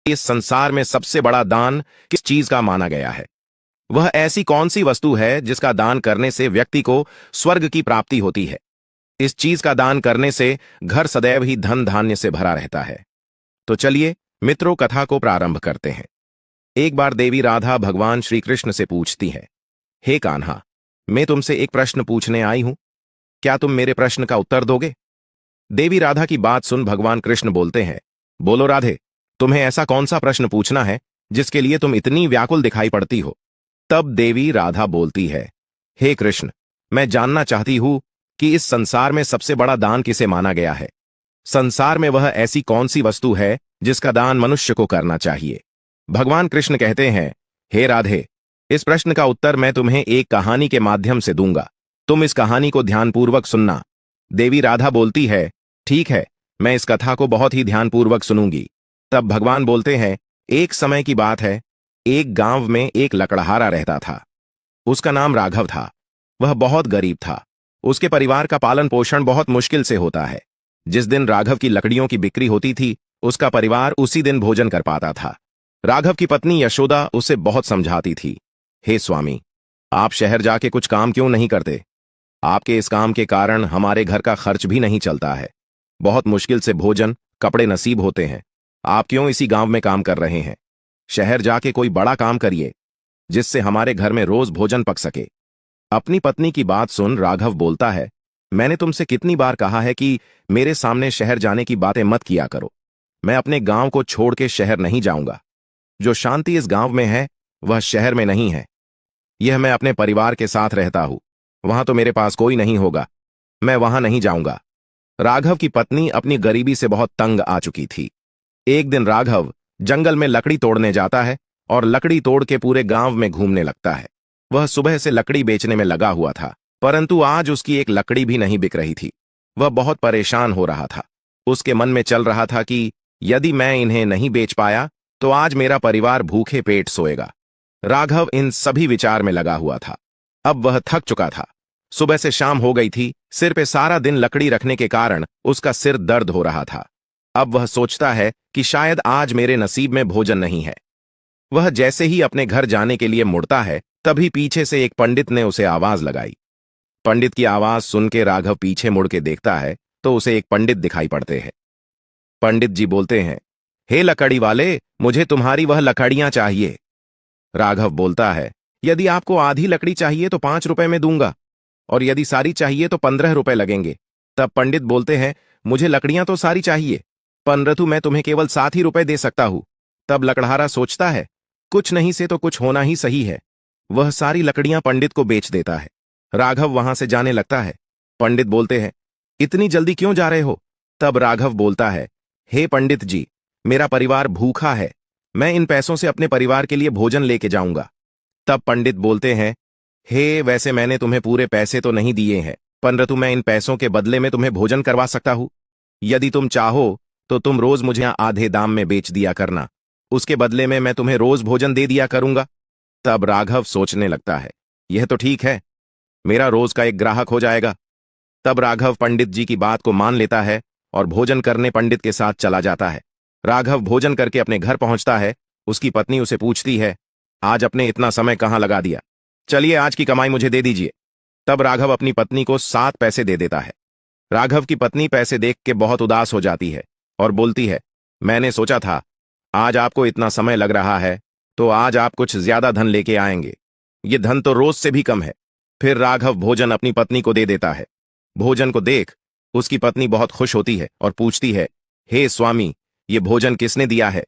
इस संसार में सबसे बड़ा दान किस चीज का माना गया है? वह ऐसी कौन सी वस्तु है जिसका दान करने से व्यक्ति को स्वर्ग की प्राप्ति होती है? इस चीज का दान करने से घर सदैव ही धन धान्य से भरा रहता है। तो चलिए मित्रों, कथा को प्रारंभ करते हैं। एक बार देवी राधा भगवान श्री कृष्ण से पूछती है, हे कान्हा, मैं तुमसे एक प्रश्न पूछने आई हूं, क्या तुम मेरे प्रश्न का उत्तर दोगे? देवी राधा की बात सुन भगवान कृष्ण बोलते हैं, बोलो राधे, तुम्हें ऐसा कौन सा प्रश्न पूछना है जिसके लिए तुम इतनी व्याकुल दिखाई पड़ती हो? तब देवी राधा बोलती है, हे कृष्ण, मैं जानना चाहती हूं कि इस संसार में सबसे बड़ा दान किसे माना गया है। संसार में वह ऐसी कौन सी वस्तु है जिसका दान मनुष्य को करना चाहिए? भगवान कृष्ण कहते हैं, हे राधे, इस प्रश्न का उत्तर मैं तुम्हें एक कहानी के माध्यम से दूंगा। तुम इस कहानी को ध्यानपूर्वक सुनना। देवी राधा बोलती है, ठीक है, मैं इस कथा को बहुत ही ध्यानपूर्वक सुनूंगी। तब भगवान बोलते हैं, एक समय की बात है, एक गांव में एक लकड़हारा रहता था। उसका नाम राघव था। वह बहुत गरीब था। उसके परिवार का पालन पोषण बहुत मुश्किल से होता है। जिस दिन राघव की लकड़ियों की बिक्री होती थी, उसका परिवार उसी दिन भोजन कर पाता था। राघव की पत्नी यशोदा उसे बहुत समझाती थी, हे स्वामी, आप शहर जाके कुछ काम क्यों नहीं करते? आपके इस काम के कारण हमारे घर का खर्च भी नहीं चलता है। बहुत मुश्किल से भोजन कपड़े नसीब होते हैं। आप क्यों इसी गांव में काम कर रहे हैं? शहर जाके कोई बड़ा काम करिए जिससे हमारे घर में रोज भोजन पक सके। अपनी पत्नी की बात सुन राघव बोलता है, मैंने तुमसे कितनी बार कहा है कि मेरे सामने शहर जाने की बातें मत किया करो। मैं अपने गांव को छोड़ के शहर नहीं जाऊंगा। जो शांति इस गांव में है वह शहर में नहीं है। यह मैं अपने परिवार के साथ रहता हूं। वहां तो मेरे पास कोई नहीं होगा। मैं वहां नहीं जाऊंगा। राघव की पत्नी अपनी गरीबी से बहुत तंग आ चुकी थी। एक दिन राघव जंगल में लकड़ी तोड़ने जाता है और लकड़ी तोड़ के पूरे गांव में घूमने लगता है। वह सुबह से लकड़ी बेचने में लगा हुआ था, परंतु आज उसकी एक लकड़ी भी नहीं बिक रही थी। वह बहुत परेशान हो रहा था। उसके मन में चल रहा था कि यदि मैं इन्हें नहीं बेच पाया तो आज मेरा परिवार भूखे पेट सोएगा। राघव इन सभी विचार में लगा हुआ था। अब वह थक चुका था। सुबह से शाम हो गई थी। सिर पे सारा दिन लकड़ी रखने के कारण उसका सिर दर्द हो रहा था। अब वह सोचता है कि शायद आज मेरे नसीब में भोजन नहीं है। वह जैसे ही अपने घर जाने के लिए मुड़ता है, तभी पीछे से एक पंडित ने उसे आवाज लगाई। पंडित की आवाज सुन के राघव पीछे मुड़ के देखता है तो उसे एक पंडित दिखाई पड़ते हैं। पंडित जी बोलते हैं, हे लकड़ी वाले, मुझे तुम्हारी वह लकड़ियां चाहिए। राघव बोलता है, यदि आपको आधी लकड़ी चाहिए तो 5 रुपए में दूंगा, और यदि सारी चाहिए तो 15 रुपए लगेंगे। तब पंडित बोलते हैं, मुझे लकड़ियां तो सारी चाहिए, परंतु मैं तुम्हें केवल 7 ही रुपए दे सकता हूं। तब लकड़हारा सोचता है, कुछ नहीं से तो कुछ होना ही सही है। वह सारी लकड़ियां पंडित को बेच देता है। राघव वहां से जाने लगता है। पंडित बोलते हैं, इतनी जल्दी क्यों जा रहे हो? तब राघव बोलता है, हे पंडित जी, मेरा परिवार भूखा है। मैं इन पैसों से अपने परिवार के लिए भोजन लेके जाऊंगा। तब पंडित बोलते हैं, हे, वैसे मैंने तुम्हें पूरे पैसे तो नहीं दिए हैं, परंतु मैं इन पैसों के बदले में तुम्हें भोजन करवा सकता हूं। यदि तुम चाहो तो तुम रोज मुझे आधे दाम में बेच दिया करना। उसके बदले में मैं तुम्हें रोज भोजन दे दिया करूंगा। तब राघव सोचने लगता है, यह तो ठीक है, मेरा रोज का एक ग्राहक हो जाएगा। तब राघव पंडित जी की बात को मान लेता है और भोजन करने पंडित के साथ चला जाता है। राघव भोजन करके अपने घर पहुंचता है। उसकी पत्नी उसे पूछती है, आज अपने इतना समय कहां लगा दिया? चलिए आज की कमाई मुझे दे दीजिए। तब राघव अपनी पत्नी को 7 पैसे दे देता है। राघव की पत्नी पैसे देख के बहुत उदास हो जाती है और बोलती है, मैंने सोचा था आज आपको इतना समय लग रहा है तो आज आप कुछ ज्यादा धन लेके आएंगे। ये धन तो रोज से भी कम है। फिर राघव भोजन अपनी पत्नी को दे देता है। भोजन को देख उसकी पत्नी बहुत खुश होती है और पूछती है, हे स्वामी, ये भोजन किसने दिया है?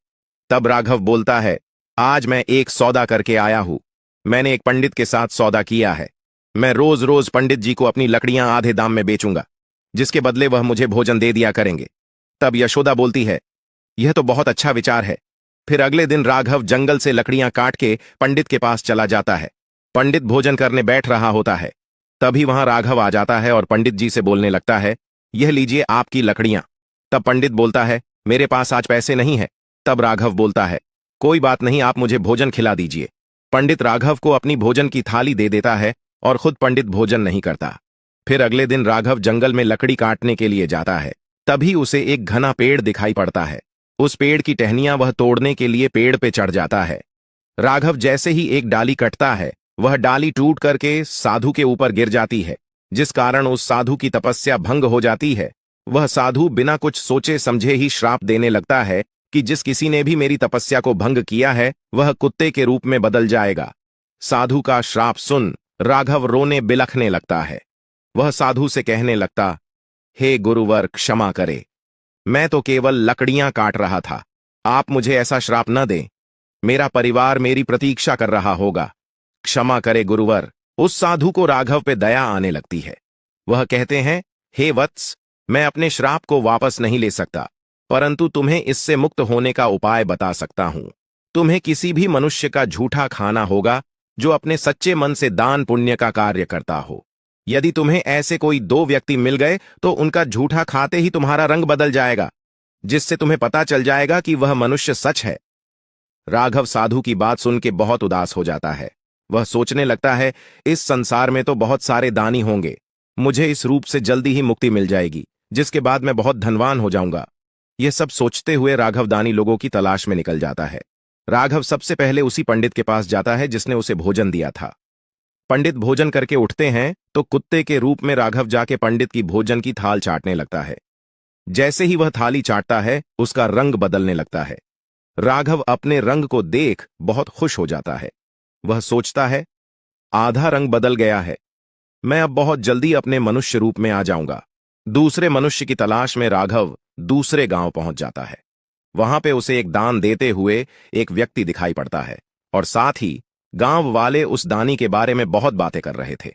तब राघव बोलता है, आज मैं एक सौदा करके आया हूं। मैंने एक पंडित के साथ सौदा किया है। मैं रोज रोज पंडित जी को अपनी लकड़ियां आधे दाम में बेचूंगा, जिसके बदले वह मुझे भोजन दे दिया करेंगे। तब यशोदा बोलती है, यह तो बहुत अच्छा विचार है। फिर अगले दिन राघव जंगल से लकड़ियां काट के पंडित के पास चला जाता है। पंडित भोजन करने बैठ रहा होता है। तभी वहां राघव आ जाता है और पंडित जी से बोलने लगता है, यह लीजिए आपकी लकड़ियां। तब पंडित बोलता है, मेरे पास आज पैसे नहीं है। तब राघव बोलता है, कोई बात नहीं, आप मुझे भोजन खिला दीजिए। पंडित राघव को अपनी भोजन की थाली दे देता है और खुद पंडित भोजन नहीं करता। फिर अगले दिन राघव जंगल में लकड़ी काटने के लिए जाता है। तभी उसे एक घना पेड़ दिखाई पड़ता है। उस पेड़ की टहनियां वह तोड़ने के लिए पेड़ पे चढ़ जाता है। राघव जैसे ही एक डाली कटता है, वह डाली टूट करके साधु के ऊपर गिर जाती है, जिस कारण उस साधु की तपस्या भंग हो जाती है। वह साधु बिना कुछ सोचे समझे ही श्राप देने लगता है कि जिस किसी ने भी मेरी तपस्या को भंग किया है, वह कुत्ते के रूप में बदल जाएगा। साधु का श्राप सुन राघव रोने बिलखने लगता है। वह साधु से कहने लगता, हे गुरुवर, क्षमा करे, मैं तो केवल लकड़ियां काट रहा था। आप मुझे ऐसा श्राप न दें। मेरा परिवार मेरी प्रतीक्षा कर रहा होगा। क्षमा करे गुरुवर। उस साधु को राघव पे दया आने लगती है। वह कहते हैं, हे वत्स, मैं अपने श्राप को वापस नहीं ले सकता, परंतु तुम्हें इससे मुक्त होने का उपाय बता सकता हूं। तुम्हें किसी भी मनुष्य का झूठा खाना होगा जो अपने सच्चे मन से दान पुण्य का कार्य करता हो। यदि तुम्हें ऐसे कोई 2 व्यक्ति मिल गए तो उनका झूठा खाते ही तुम्हारा रंग बदल जाएगा, जिससे तुम्हें पता चल जाएगा कि वह मनुष्य सच है। राघव साधु की बात सुन के बहुत उदास हो जाता है। वह सोचने लगता है, इस संसार में तो बहुत सारे दानी होंगे, मुझे इस रूप से जल्दी ही मुक्ति मिल जाएगी, जिसके बाद मैं बहुत धनवान हो जाऊंगा। यह सब सोचते हुए राघव दानी लोगों की तलाश में निकल जाता है। राघव सबसे पहले उसी पंडित के पास जाता है जिसने उसे भोजन दिया था। पंडित भोजन करके उठते हैं तो कुत्ते के रूप में राघव जाके पंडित की भोजन की थाल चाटने लगता है। जैसे ही वह थाली चाटता है, उसका रंग बदलने लगता है। राघव अपने रंग को देख बहुत खुश हो जाता है। वह सोचता है, आधा रंग बदल गया है, मैं अब बहुत जल्दी अपने मनुष्य रूप में आ जाऊंगा। दूसरे मनुष्य की तलाश में राघव दूसरे गांव पहुंच जाता है। वहां पे उसे एक दान देते हुए एक व्यक्ति दिखाई पड़ता है, और साथ ही गांव वाले उस दानी के बारे में बहुत बातें कर रहे थे।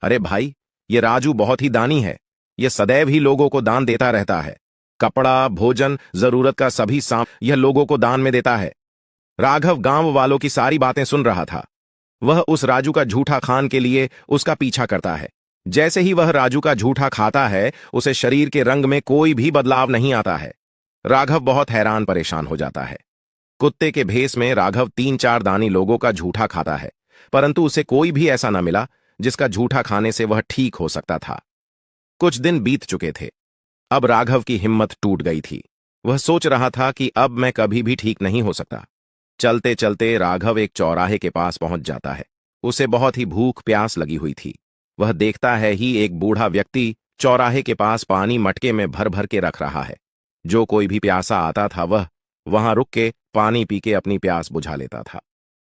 अरे भाई, ये राजू बहुत ही दानी है, यह सदैव ही लोगों को दान देता रहता है। कपड़ा, भोजन, जरूरत का सभी यह लोगों को दान में देता है। राघव गांव वालों की सारी बातें सुन रहा था। वह उस राजू का झूठा खान के लिए उसका पीछा करता है। जैसे ही वह राजू का झूठा खाता है, उसे शरीर के रंग में कोई भी बदलाव नहीं आता है। राघव बहुत हैरान परेशान हो जाता है। कुत्ते के भेष में राघव 3-4 दानी लोगों का झूठा खाता है, परंतु उसे कोई भी ऐसा न मिला जिसका झूठा खाने से वह ठीक हो सकता था। कुछ दिन बीत चुके थे। अब राघव की हिम्मत टूट गई थी। वह सोच रहा था कि अब मैं कभी भी ठीक नहीं हो सकता। चलते चलते राघव एक चौराहे के पास पहुंच जाता है। उसे बहुत ही भूख प्यास लगी हुई थी। वह देखता है ही एक बूढ़ा व्यक्ति चौराहे के पास पानी मटके में भर भर के रख रहा है। जो कोई भी प्यासा आता था वह वहां रुक के पानी पी के अपनी प्यास बुझा लेता था।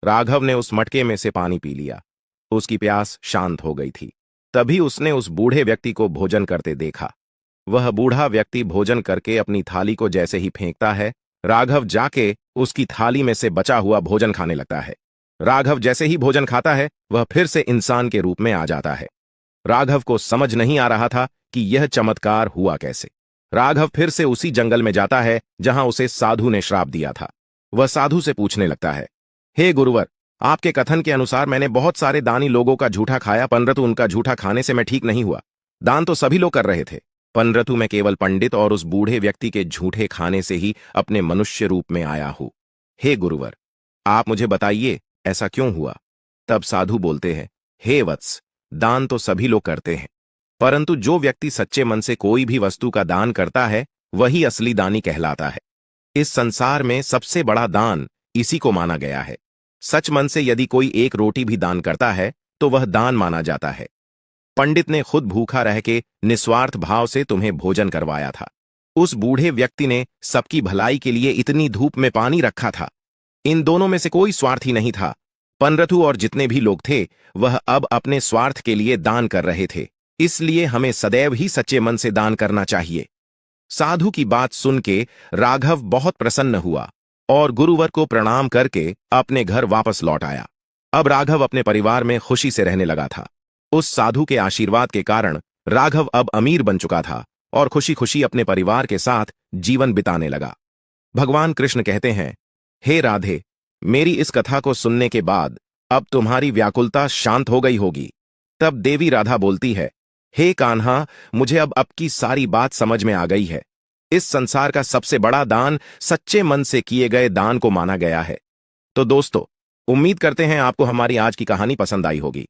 राघव ने उस मटके में से पानी पी लिया। उसकी प्यास शांत हो गई थी। तभी उसने उस बूढ़े व्यक्ति को भोजन करते देखा। वह बूढ़ा व्यक्ति भोजन करके अपनी थाली को जैसे ही फेंकता है, राघव जाके उसकी थाली में से बचा हुआ भोजन खाने लगता है। राघव जैसे ही भोजन खाता है, वह फिर से इंसान के रूप में आ जाता है। राघव को समझ नहीं आ रहा था कि यह चमत्कार हुआ कैसे। राघव फिर से उसी जंगल में जाता है जहां उसे साधु ने श्राप दिया था। वह साधु से पूछने लगता है, हे गुरुवर, आपके कथन के अनुसार मैंने बहुत सारे दानी लोगों का झूठा खाया, परंतु उनका झूठा खाने से मैं ठीक नहीं हुआ। दान तो सभी लोग कर रहे थे, परंतु मैं केवल पंडित और उस बूढ़े व्यक्ति के झूठे खाने से ही अपने मनुष्य रूप में आया हूं। हे गुरुवर, आप मुझे बताइए ऐसा क्यों हुआ। तब साधु बोलते हैं, हे वत्स, दान तो सभी लोग करते हैं, परंतु जो व्यक्ति सच्चे मन से कोई भी वस्तु का दान करता है वही असली दानी कहलाता है। इस संसार में सबसे बड़ा दान इसी को माना गया है। सच मन से यदि कोई एक रोटी भी दान करता है तो वह दान माना जाता है। पंडित ने खुद भूखा रह के निस्वार्थ भाव से तुम्हें भोजन करवाया था। उस बूढ़े व्यक्ति ने सबकी भलाई के लिए इतनी धूप में पानी रखा था। इन दोनों में से कोई स्वार्थी नहीं था। पंरथु और जितने भी लोग थे वह अब अपने स्वार्थ के लिए दान कर रहे थे। इसलिए हमें सदैव ही सच्चे मन से दान करना चाहिए। साधु की बात सुन के राघव बहुत प्रसन्न हुआ और गुरुवर को प्रणाम करके अपने घर वापस लौट आया। अब राघव अपने परिवार में खुशी से रहने लगा था। उस साधु के आशीर्वाद के कारण राघव अब अमीर बन चुका था और खुशी खुशी अपने परिवार के साथ जीवन बिताने लगा। भगवान कृष्ण कहते हैं, हे राधे, मेरी इस कथा को सुनने के बाद अब तुम्हारी व्याकुलता शांत हो गई होगी। तब देवी राधा बोलती है, हे कान्हा, मुझे अब आपकी सारी बात समझ में आ गई है। इस संसार का सबसे बड़ा दान सच्चे मन से किए गए दान को माना गया है। तो दोस्तों, उम्मीद करते हैं आपको हमारी आज की कहानी पसंद आई होगी।